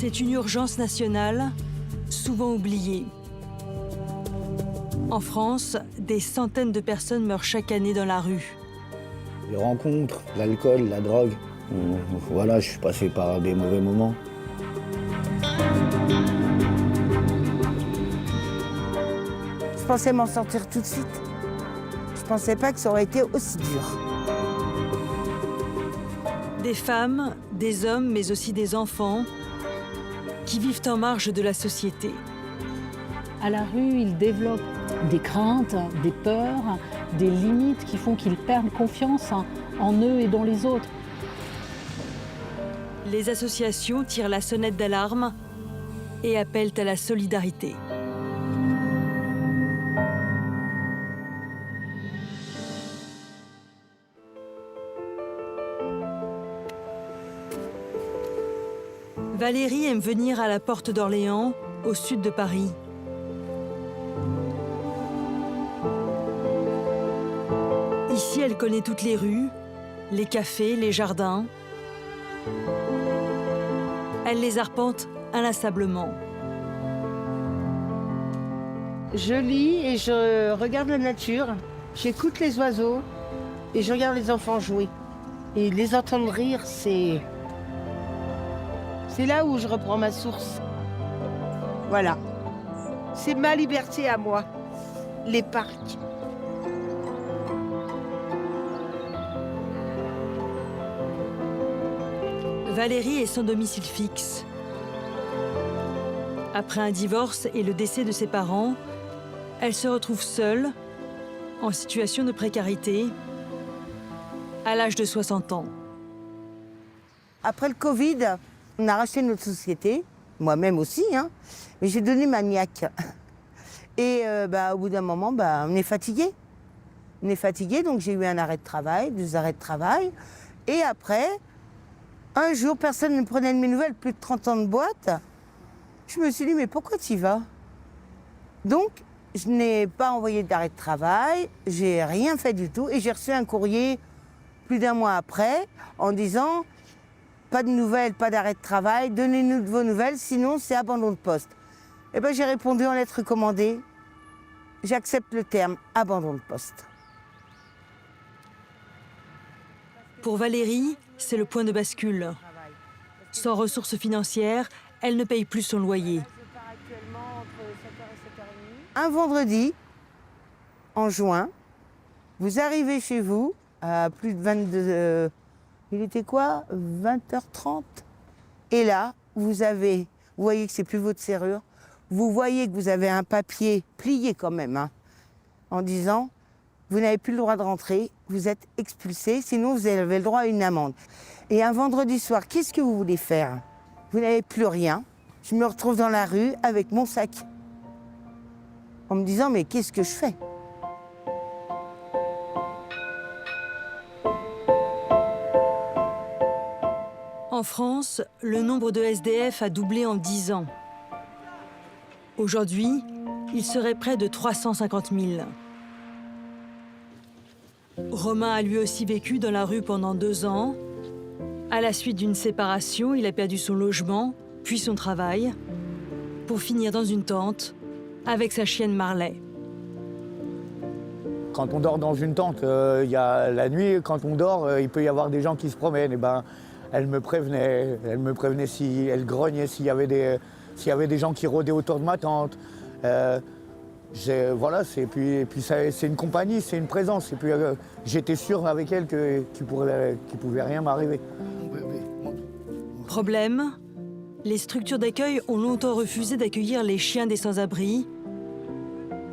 C'est une urgence nationale, souvent oubliée. En France, des centaines de personnes meurent chaque année dans la rue. Les rencontres, l'alcool, la drogue. Voilà, je suis passé par des mauvais moments. Je pensais m'en sortir tout de suite. Je pensais pas que ça aurait été aussi dur. Des femmes, des hommes, mais aussi des enfants qui vivent en marge de la société. À la rue, ils développent des craintes, des peurs, des limites qui font qu'ils perdent confiance en eux et dans les autres. Les associations tirent la sonnette d'alarme et appellent à la solidarité. Valérie aime venir à la Porte d'Orléans, au sud de Paris. Ici, elle connaît toutes les rues, les cafés, les jardins. Elle les arpente inlassablement. Je lis et je regarde la nature, j'écoute les oiseaux et je regarde les enfants jouer. Et les entendre rire, c'est là où je reprends ma source. Voilà. C'est ma liberté à moi, les parcs. Valérie est sans domicile fixe. Après un divorce et le décès de ses parents, elle se retrouve seule, en situation de précarité, à l'âge de 60 ans. Après le Covid, on a racheté notre société, moi-même aussi, hein, mais j'ai donné ma niaque. Et au bout d'un moment, on est fatigué. On est fatigué, donc j'ai eu un arrêt de travail, 2 arrêts de travail. Et après, un jour, personne ne prenait de mes nouvelles, plus de 30 ans de boîte. Je me suis dit, mais pourquoi tu y vas? Donc, je n'ai pas envoyé d'arrêt de travail, j'ai rien fait du tout. Et j'ai reçu un courrier plus d'1 mois après en disant, pas de nouvelles, pas d'arrêt de travail, donnez-nous de vos nouvelles, sinon c'est abandon de poste. Eh bien, j'ai répondu en lettre recommandée, j'accepte le terme abandon de poste. Pour Valérie, c'est le point de bascule. Sans ressources financières, elle ne paye plus son loyer. Un vendredi, en juin, vous arrivez chez vous à plus de 22... il était quoi? 20h30. Et là, vous voyez que c'est plus votre serrure, vous voyez que vous avez un papier plié quand même, hein, en disant vous n'avez plus le droit de rentrer, vous êtes expulsé, sinon vous avez le droit à une amende. Et un vendredi soir, qu'est-ce que vous voulez faire? Vous n'avez plus rien. Je me retrouve dans la rue avec mon sac, en me disant mais qu'est-ce que je fais? En France, le nombre de SDF a doublé en 10 ans. Aujourd'hui, il serait près de 350 000. Romain a lui aussi vécu dans la rue pendant 2 ans. À la suite d'une séparation, il a perdu son logement, puis son travail, pour finir dans une tente avec sa chienne Marley. Quand on dort dans une tente, il y a la nuit, quand on dort, il peut y avoir des gens qui se promènent. Et elle me prévenait si elle grognait, s'il y avait des gens qui rôdaient autour de ma tente. Voilà, puis c'est une compagnie, c'est une présence. Et puis j'étais sûr avec elle qu'il pouvait rien m'arriver. Problème, les structures d'accueil ont longtemps refusé d'accueillir les chiens des sans-abri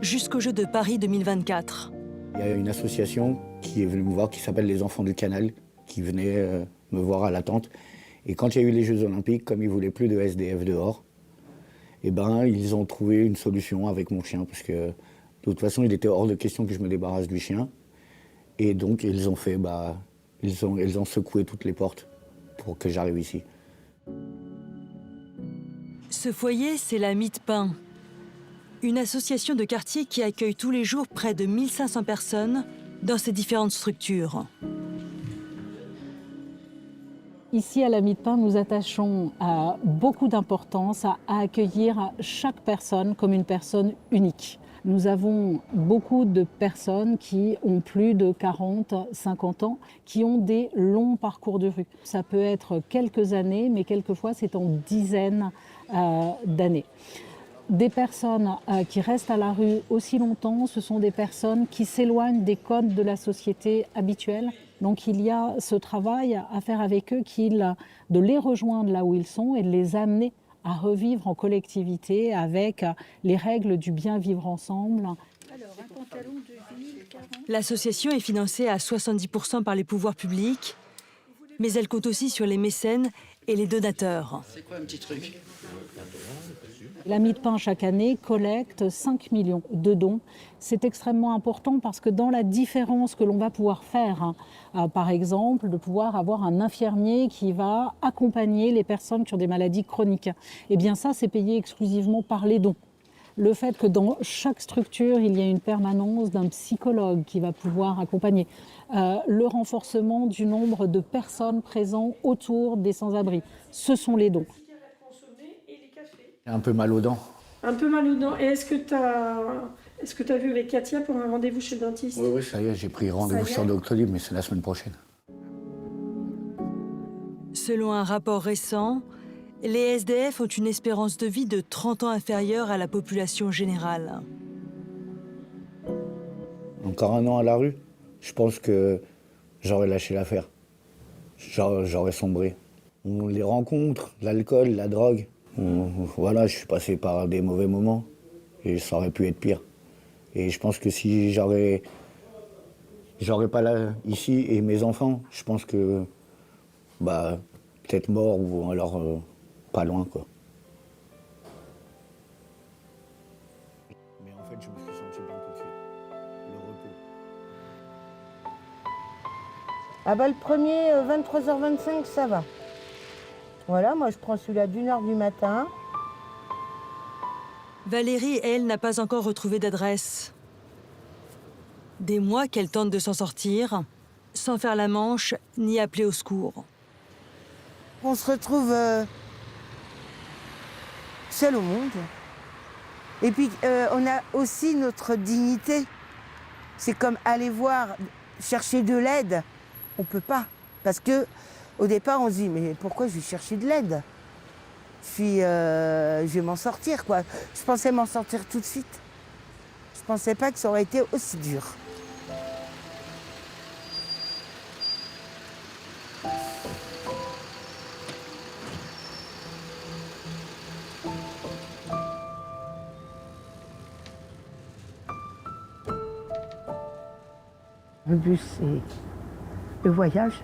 jusqu'aux Jeux de Paris 2024. Il y a une association qui est venue me voir qui s'appelle Les Enfants du Canal, qui venait me voir à la tente. Et quand il y a eu les Jeux Olympiques, comme ils ne voulaient plus de SDF dehors, ils ont trouvé une solution avec mon chien, parce que de toute façon, il était hors de question que je me débarrasse du chien. Et donc, ils ont secoué toutes les portes pour que j'arrive ici. Ce foyer, c'est la Mie de Pin, une association de quartier qui accueille tous les jours près de 1500 personnes dans ses différentes structures. Ici, à la Mie de Pin, nous attachons beaucoup d'importance à accueillir chaque personne comme une personne unique. Nous avons beaucoup de personnes qui ont plus de 40, 50 ans, qui ont des longs parcours de rue. Ça peut être quelques années, mais quelquefois c'est en dizaines d'années. Des personnes qui restent à la rue aussi longtemps, ce sont des personnes qui s'éloignent des codes de la société habituelle. Donc il y a ce travail à faire avec eux, de les rejoindre là où ils sont et de les amener à revivre en collectivité avec les règles du bien vivre ensemble. L'association est financée à 70% par les pouvoirs publics, mais elle compte aussi sur les mécènes et les donateurs. C'est quoi un petit truc? La Mie de Pin, chaque année, collecte 5 millions de dons. C'est extrêmement important parce que dans la différence que l'on va pouvoir faire, par exemple, de pouvoir avoir un infirmier qui va accompagner les personnes qui ont des maladies chroniques, eh bien ça, c'est payé exclusivement par les dons. Le fait que dans chaque structure, il y a une permanence d'un psychologue qui va pouvoir accompagner. Le renforcement du nombre de personnes présentes autour des sans-abri. Ce sont les dons. J'ai un peu mal aux dents. Un peu mal aux dents. Et est-ce que tu as vu avec Katia pour un rendez-vous chez le dentiste? Oui, ça y est, j'ai pris rendez-vous sur Doctolib, mais c'est la semaine prochaine. Selon un rapport récent, les SDF ont une espérance de vie de 30 ans inférieure à la population générale. Encore un an à la rue, je pense que j'aurais lâché l'affaire. J'aurais sombré. On les rencontre, l'alcool, la drogue. Voilà, je suis passé par des mauvais moments et ça aurait pu être pire. Et je pense que si j'aurais pas là, ici, et mes enfants, je pense que, peut-être mort ou alors pas loin, quoi. Mais en fait, je me suis senti bien tout de suite. Le repos. Ah bah le premier, 23h25, ça va. Voilà, moi je prends celui-là d'1h du matin. Valérie, elle, n'a pas encore retrouvé d'adresse. Des mois qu'elle tente de s'en sortir, sans faire la manche ni appeler au secours. On se retrouve seul au monde. Et puis on a aussi notre dignité. C'est comme aller voir, chercher de l'aide. On peut pas. Parce que au départ, on se dit, mais pourquoi je vais chercher de l'aide? Puis je vais m'en sortir, quoi. Je pensais m'en sortir tout de suite. Je pensais pas que ça aurait été aussi dur. Le but, c'est le voyage.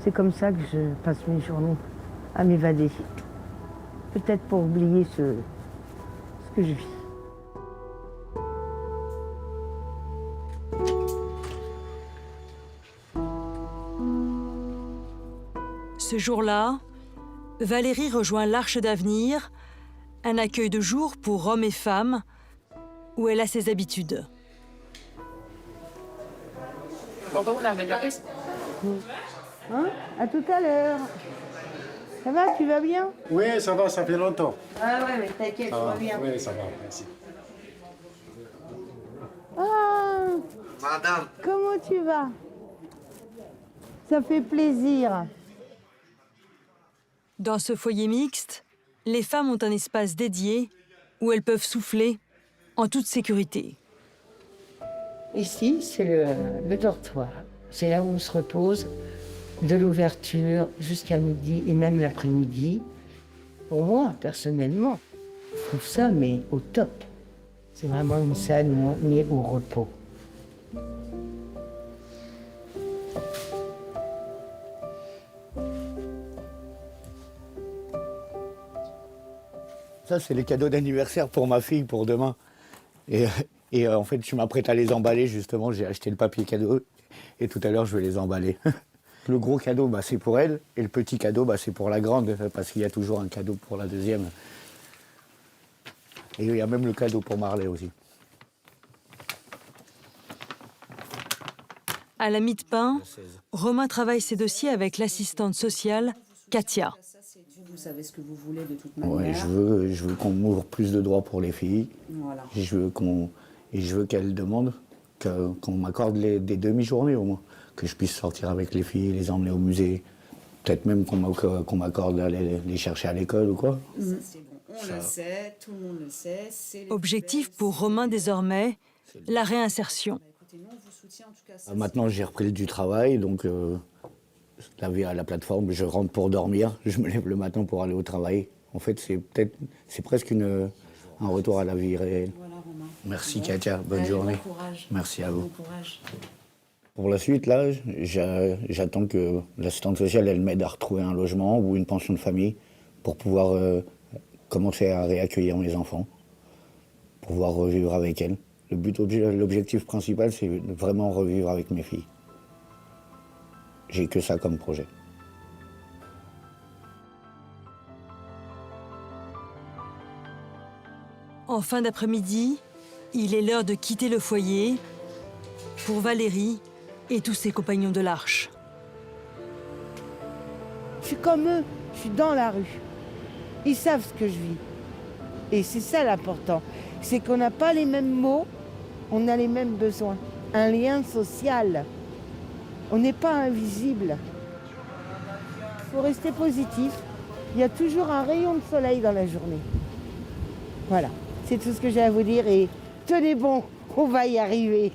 C'est comme ça que je passe mes journées, à m'évader. Peut-être pour oublier ce que je vis. Ce jour-là, Valérie rejoint l'Arche d'Avenir, un accueil de jour pour hommes et femmes, où elle a ses habitudes. Hein? À tout à l'heure. Ça va, tu vas bien? Oui, ça va, ça fait longtemps. Ah ouais, mais t'inquiète, Ça tu va, vas bien. oui, ça va, merci. Ah, Madame, comment tu vas? Ça fait plaisir. Dans ce foyer mixte, les femmes ont un espace dédié où elles peuvent souffler en toute sécurité. Ici, c'est le dortoir. C'est là où on se repose, de l'ouverture jusqu'à midi et même l'après-midi. Pour moi, personnellement, je trouve ça mais au top. C'est vraiment une salle où on est au repos. Ça, c'est les cadeaux d'anniversaire pour ma fille, pour demain. Et en fait, je m'apprête à les emballer, justement. J'ai acheté le papier cadeau et tout à l'heure, je vais les emballer. Le gros cadeau, c'est pour elle. Et le petit cadeau, c'est pour la grande, parce qu'il y a toujours un cadeau pour la deuxième. Et il y a même le cadeau pour Marley aussi. À la Mie-de-Pin, Romain travaille ses dossiers avec l'assistante sociale, Katia. Vous savez ce que vous voulez de toute Ouais, manière. je veux qu'on m'ouvre plus de droits pour les filles. Voilà. Et je veux qu'elles demandent qu'on m'accorde des demi-journées au moins. Que je puisse sortir avec les filles, les emmener au musée. Peut-être même qu'on m'accorde d'aller les chercher à l'école ou quoi. Ça, c'est bon. On le sait, tout le monde le sait. c'est les Objectif poubelles, pour c'est Romain les- désormais, la réinsertion. Bah, écoutez, nous, on vous soutient en tout cas. Ça, Maintenant, j'ai repris du travail, donc la vie à la plateforme, je rentre pour dormir, je me lève le matin pour aller au travail. En fait, c'est presque un retour à la vie réelle. Voilà, Romain. Merci Bon. Katia, bonne Allez, journée. Bon courage. Merci à vous. Bon courage. Pour la suite, là, j'attends que l'assistante sociale, elle m'aide à retrouver un logement ou une pension de famille pour pouvoir commencer à réaccueillir mes enfants, pour pouvoir revivre avec elles. L'objectif principal, c'est de vraiment revivre avec mes filles. J'ai que ça comme projet. En fin d'après-midi, il est l'heure de quitter le foyer pour Valérie et tous ses compagnons de l'Arche. Je suis comme eux, je suis dans la rue. Ils savent ce que je vis. Et c'est ça l'important. C'est qu'on n'a pas les mêmes mots, on a les mêmes besoins. Un lien social. On n'est pas invisible. Il faut rester positif. Il y a toujours un rayon de soleil dans la journée. Voilà, c'est tout ce que j'ai à vous dire et tenez bon, on va y arriver.